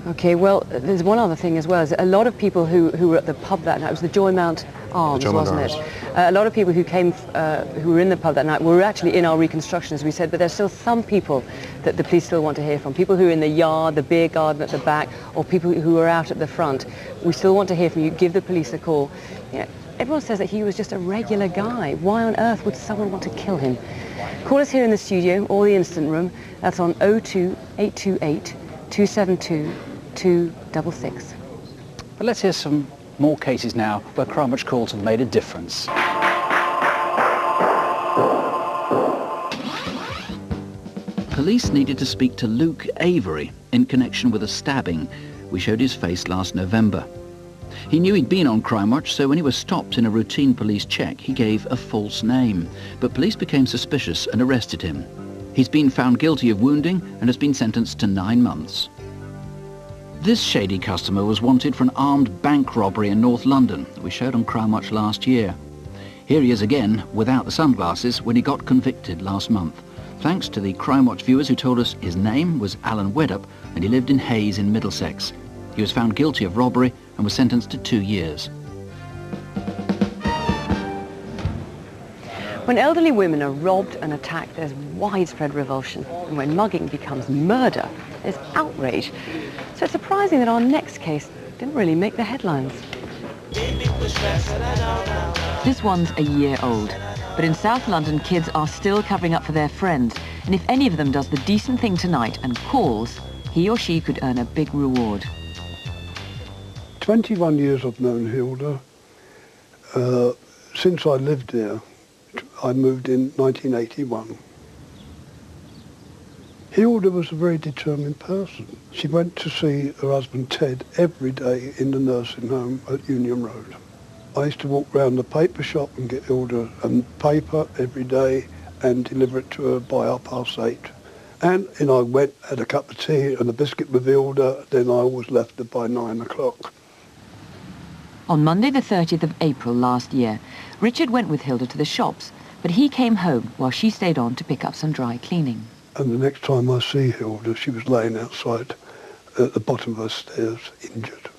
Speaker 8: Okay, well, there's one other thing as well. A lot of people who were at the pub that night, it was the Joymount Arms, wasn't it? A lot of people who came, who were in the pub that night were actually in our reconstruction, as we said, but there's still some people that the police still want to hear from. People who are in the yard, the beer garden at the back, or people who are out at the front. We still want to hear from you. Give the police a call. You know, everyone says that he was just a regular guy. Why on earth would someone want to kill him? Call us here in the studio or the instant room. That's on 02 828 272 266.
Speaker 11: But let's hear some more cases now where Crimewatch calls have made a difference.
Speaker 10: Police needed to speak to Luke Avery in connection with a stabbing. We showed his face last November. He knew he'd been on Crimewatch, so when he was stopped in a routine police check, he gave a false name. But police became suspicious and arrested him. He's been found guilty of wounding and has been sentenced to 9 months. This shady customer was wanted for an armed bank robbery in North London that we showed on Crimewatch last year. Here he is again, without the sunglasses, when he got convicted last month. Thanks to the Crimewatch viewers who told us his name was Alan Weddup and he lived in Hayes in Middlesex. He was found guilty of robbery and was sentenced to 2 years.
Speaker 8: When elderly women are robbed and attacked, there's widespread revulsion. And when mugging becomes murder, there's outrage. So it's surprising that our next case didn't really make the headlines.
Speaker 16: This one's a year old, but in South London, kids are still covering up for their friends. And if any of them does the decent thing tonight and calls, he or she could earn a big reward.
Speaker 13: 21 years I've known Hilda. Since I lived there, I moved in 1981. Hilda was a very determined person. She went to see her husband Ted every day in the nursing home at Union Road. I used to walk round the paper shop and get Hilda a paper every day and deliver it to her by 8:30. And I went, had a cup of tea and a biscuit with Hilda, then I was left there by 9 o'clock.
Speaker 16: On Monday the 30th of April last year, Richard went with Hilda to the shops, but he came home while she stayed on to pick up some dry cleaning.
Speaker 13: And the next time I see Hilda, she was laying outside at the bottom of her stairs, injured.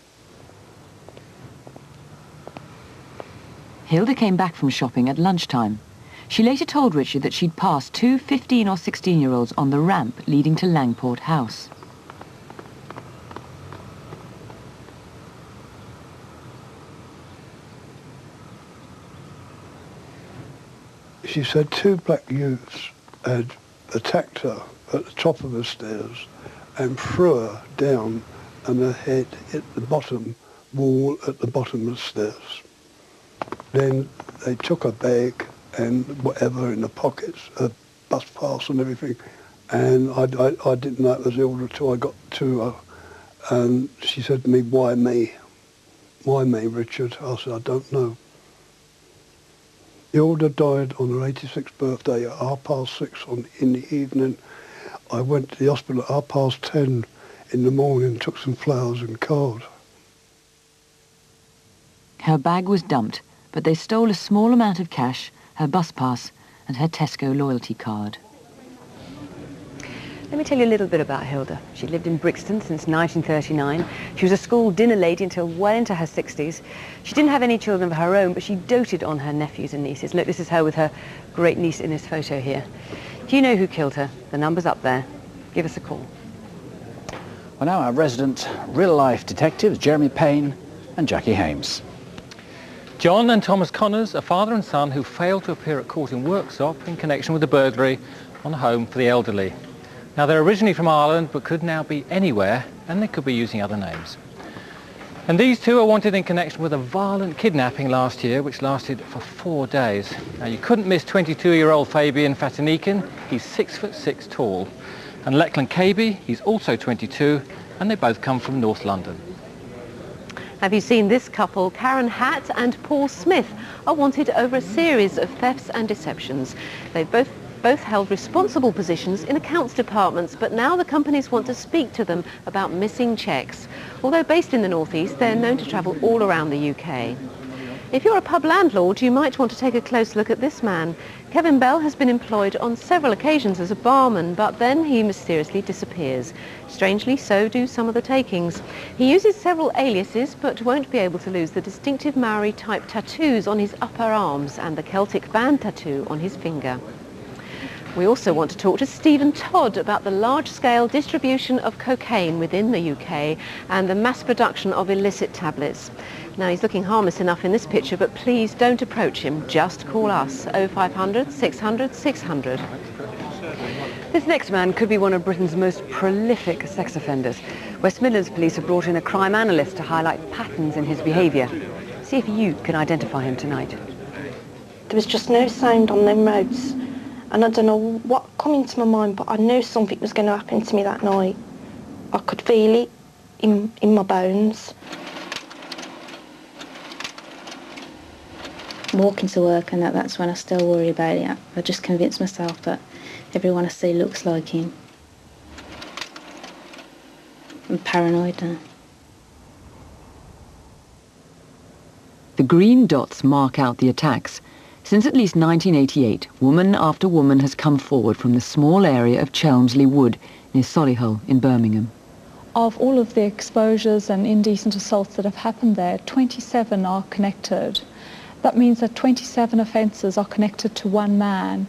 Speaker 16: Hilda came back from shopping at lunchtime. She later told Richard that she'd passed two 15 or 16-year-olds on the ramp leading to Langport House.
Speaker 13: She said two black youths had attacked her at the top of the stairs and threw her down, and her head hit the bottom wall at the bottom of the stairs. Then they took her bag and whatever in the pockets, her bus pass and everything, and I didn't know it was Hilda until I got to her, and she said to me, "Why me? Why me, Richard?" I said, "I don't know." Hilda died on her 86th birthday at 6:30 in the evening. I went to the hospital at 10:30 in the morning, took some flowers and card.
Speaker 16: Her bag was dumped, but they stole a small amount of cash, her bus pass and her Tesco loyalty card.
Speaker 8: Let me tell you a little bit about Hilda. She lived in Brixton since 1939. She was a school dinner lady until well into her 60s. She didn't have any children of her own, but she doted on her nephews and nieces. Look, this is her with her great niece in this photo here. Do you know who killed her? The number's up there. Give us a call.
Speaker 11: Well, now our resident real-life detectives, Jeremy Payne and Jackie Hames.
Speaker 18: John and Thomas Connors, a father and son who failed to appear at court in Worksop in connection with the burglary on a home for the elderly. Now, they're originally from Ireland, but could now be anywhere, and they could be using other names. And these two are wanted in connection with a violent kidnapping last year, which lasted for 4 days. Now, you couldn't miss 22-year-old Fabian Fatanikin. He's 6'6" tall. And Lachlan Cabey, he's also 22, and they both come from North London.
Speaker 1: Have you seen this couple? Karen Hatt and Paul Smith are wanted over a series of thefts and deceptions. They've both held responsible positions in accounts departments, but now the companies want to speak to them about missing cheques. Although based in the northeast, they're known to travel all around the UK. If you're a pub landlord, you might want to take a close look at this man. Kevin Bell has been employed on several occasions as a barman, but then he mysteriously disappears. Strangely, so do some of the takings. He uses several aliases, but won't be able to lose the distinctive Maori-type tattoos on his upper arms and the Celtic band tattoo on his finger. We also want to talk to Stephen Todd about the large-scale distribution of cocaine within the UK and the mass production of illicit tablets. Now, he's looking harmless enough in this picture, but please don't approach him. Just call us, 0500 600 600.
Speaker 8: This next man could be one of Britain's most prolific sex offenders. West Midlands police have brought in a crime analyst to highlight patterns in his behaviour. See if you can identify him tonight.
Speaker 7: There was just no sound on them roads. And I don't know what come into my mind, but I knew something was going to happen to me that night. I could feel it in my bones.
Speaker 20: Walking to work and that's when I still worry about it. I just convince myself that everyone I see looks like him. I'm paranoid now.
Speaker 16: The green dots mark out the attacks. Since at least 1988, woman after woman has come forward from the small area of Chelmsley Wood near Solihull in Birmingham.
Speaker 3: Of all of the exposures and indecent assaults that have happened there, 27 are connected. That means that 27 offences are connected to one man.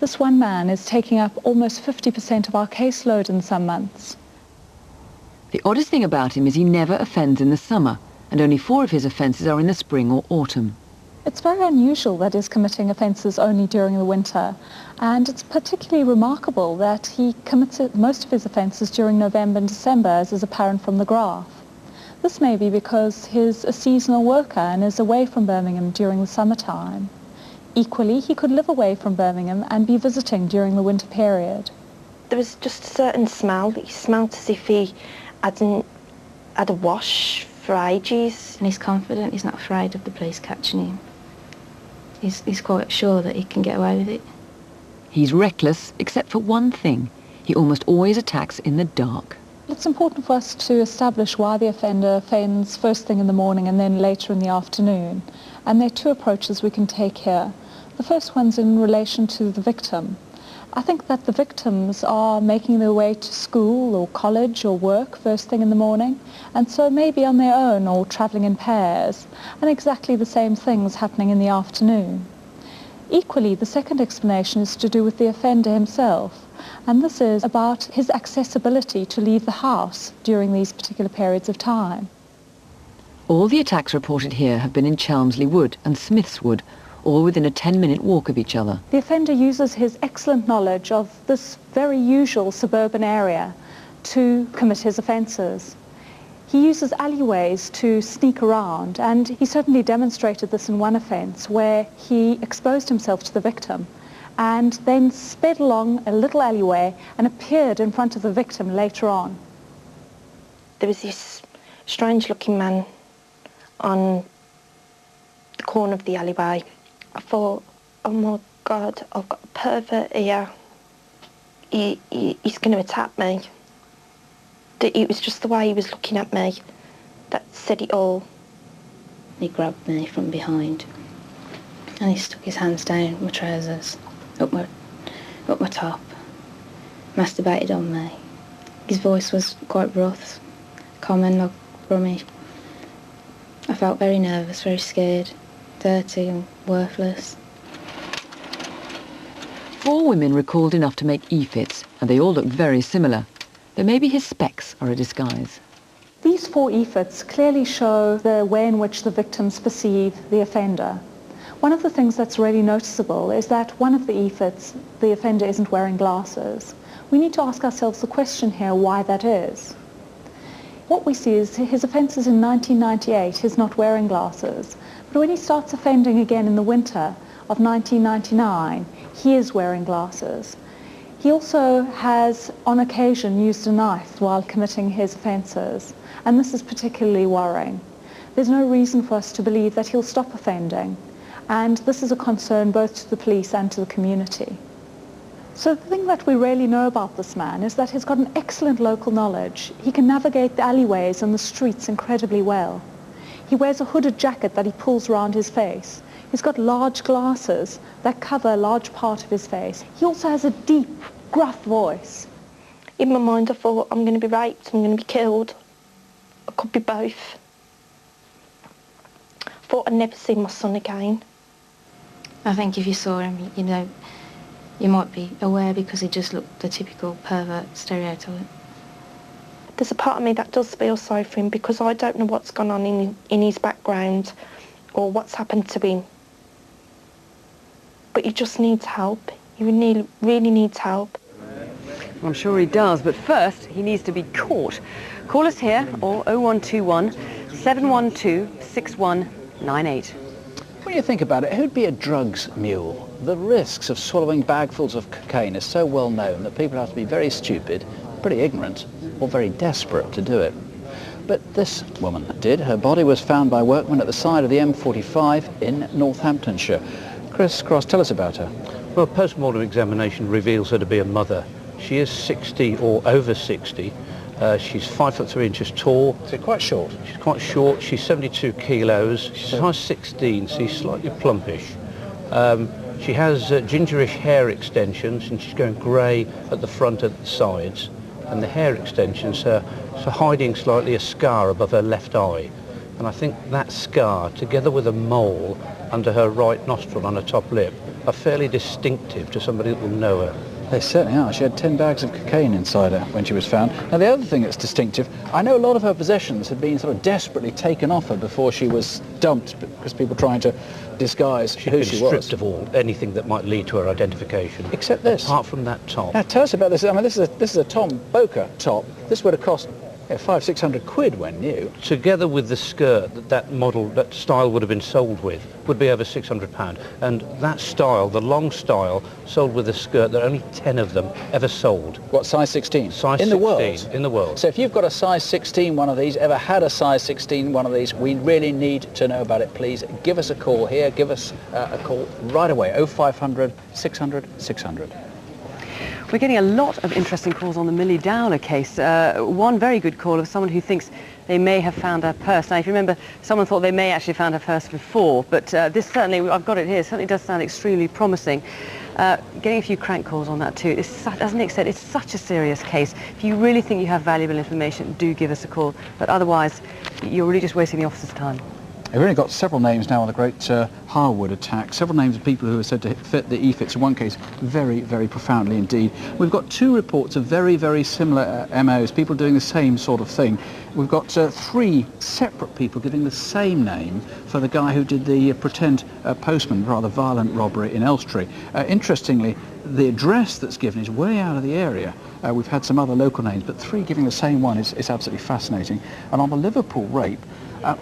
Speaker 3: This one man is taking up almost 50% of our caseload in some months.
Speaker 16: The oddest thing about him is he never offends in the summer, and only 4 of his offences are in the spring or autumn.
Speaker 3: It's very unusual that he's committing offences only during the winter, and it's particularly remarkable that he committed most of his offences during November and December, as is apparent from the graph. This may be because he's a seasonal worker and is away from Birmingham during the summertime. Equally, he could live away from Birmingham and be visiting during the winter period.
Speaker 7: There was just a certain smell that he smelled as if he hadn't had a wash for ages.
Speaker 20: And he's confident, he's not afraid of the police catching him. He's quite sure that he can get away with it.
Speaker 16: He's reckless, except for one thing. He almost always attacks in the dark.
Speaker 3: It's important for us to establish why the offender offends first thing in the morning and then later in the afternoon. And there are 2 approaches we can take here. The first one's in relation to the victim. I think that the victims are making their way to school or college or work first thing in the morning, and so maybe on their own or travelling in pairs, and exactly the same things happening in the afternoon. Equally, the second explanation is to do with the offender himself, and this is about his accessibility to leave the house during these particular periods of time.
Speaker 16: All the attacks reported here have been in Chelmsley Wood and Smiths Wood, all within a 10-minute walk of each other.
Speaker 3: The offender uses his excellent knowledge of this very usual suburban area to commit his offences. He uses alleyways to sneak around, and he certainly demonstrated this in one offence where he exposed himself to the victim and then sped along a little alleyway and appeared in front of the victim later on.
Speaker 7: There was this strange-looking man on the corner of the alleyway. I thought, oh my God, I've got a pervert here. He's going to attack me. It was just the way he was looking at me that said it all.
Speaker 14: He grabbed me from behind and he stuck his hands down my trousers, up my top, masturbated on me. His voice was quite rough, common, like rummy. I felt very nervous, very scared, dirty and worthless.
Speaker 16: 4 women recalled enough to make e-fits, and they all look very similar. Though maybe his specs are a disguise.
Speaker 3: These 4 e-fits clearly show the way in which the victims perceive the offender. One of the things that's really noticeable is that one of the e-fits, the offender isn't wearing glasses. We need to ask ourselves the question here why that is. What we see is his offences in 1998, he's not wearing glasses. But when he starts offending again in the winter of 1999, he is wearing glasses. He also has, on occasion, used a knife while committing his offences, and this is particularly worrying. There's no reason for us to believe that he'll stop offending, and this is a concern both to the police and to the community. So the thing that we really know about this man is that he's got an excellent local knowledge. He can navigate the alleyways and the streets incredibly well. He wears a hooded jacket that he pulls around his face. He's got large glasses that cover a large part of his face. He also has a deep, gruff voice.
Speaker 7: In my mind I thought, I'm going to be raped, I'm going to be killed. I could be both. I thought I'd never see my son again.
Speaker 14: I think if you saw him, you know, you might be aware because he just looked the typical pervert stereotype.
Speaker 7: There's a part of me that does feel sorry for him because I don't know what's gone on in his background or what's happened to him. But he just needs help. He really needs help.
Speaker 8: I'm sure he does, but first he needs to be caught. Call us here or 0121 712 6198.
Speaker 11: When you think about it, who'd be a drugs mule? The risks of swallowing bagfuls of cocaine is so well known that people have to be very stupid, pretty ignorant, or very desperate to do it. But this woman did. Her body was found by workmen at the side of the M45 in Northamptonshire. Chris Cross, tell us about her.
Speaker 19: Well, post-mortem examination reveals her to be a mother. She is 60 or over 60. She's 5 foot 3 inches tall.
Speaker 11: So quite short.
Speaker 19: She's quite short. She's 72 kilos. She's size 16, so she's slightly plumpish. She has gingerish hair extensions, and she's going grey at the front and the sides. And the hair extensions are hiding slightly a scar above her left eye. And I think that scar, together with a mole under her right nostril on her top lip, are fairly distinctive to somebody that will know her.
Speaker 11: They certainly are. She had 10 bags of cocaine inside her when she was found. Now, the other thing that's distinctive, I know a lot of her possessions had been sort of desperately taken off her before she was dumped because people were trying to disguise who she was.
Speaker 19: She'd been stripped of all, anything that might lead to her identification.
Speaker 11: Except this.
Speaker 19: Apart from that top.
Speaker 11: Now, tell us about this. I mean, this is a Tom Boker top. This would have cost 500-600 quid when new.
Speaker 19: Together with the skirt that style would have been sold with, would be over £600. And that style, the long style, sold with a skirt that only 10 of them ever sold.
Speaker 11: What, size 16?
Speaker 19: Size
Speaker 11: in
Speaker 19: 16,
Speaker 11: the world?
Speaker 19: In the world.
Speaker 11: So if you've got a size 16 one of these, ever had a size 16 one of these, we really need to know about it. Please give us a call here. Give us a call right away. 0500 600 600.
Speaker 8: We're getting a lot of interesting calls on the Millie Dowler case. One very good call of someone who thinks they may have found her purse. Now, if you remember, someone thought they may actually found her purse before, but this certainly, I've got it here, certainly does sound extremely promising. Getting a few crank calls on that too. As Nick said, it's such a serious case. If you really think you have valuable information, do give us a call. But otherwise, you're really just wasting the officer's time.
Speaker 11: We've only got several names now on the Great Harwood attack, several names of people who are said to fit the EFITs, in one case very, very profoundly indeed. We've got 2 reports of very, very similar MOs, people doing the same sort of thing. We've got 3 separate people giving the same name for the guy who did the pretend postman, rather violent robbery in Elstree. Interestingly, the address that's given is way out of the area. We've had some other local names, but 3 giving the same one is absolutely fascinating. And on the Liverpool rape,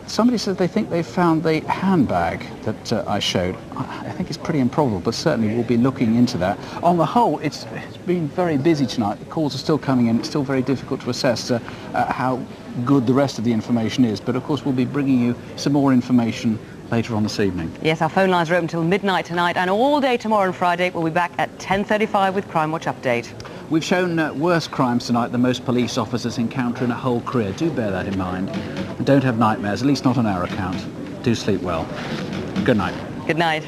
Speaker 11: somebody says they think they've found the handbag that I showed. I think it's pretty improbable, but certainly we'll be looking into that. On the whole, it's been very busy tonight. The calls are still coming in. It's still very difficult to assess how good the rest of the information is. But of course, we'll be bringing you some more information later on this evening.
Speaker 8: Yes, our phone lines are open till midnight tonight, and all day tomorrow and Friday. We'll be back at 10:35 with Crimewatch Update.
Speaker 11: We've shown worse crimes tonight than most police officers encounter in a whole career. Do bear that in mind. And don't have nightmares, at least not on our account. Do sleep well. Good night.
Speaker 8: Good night.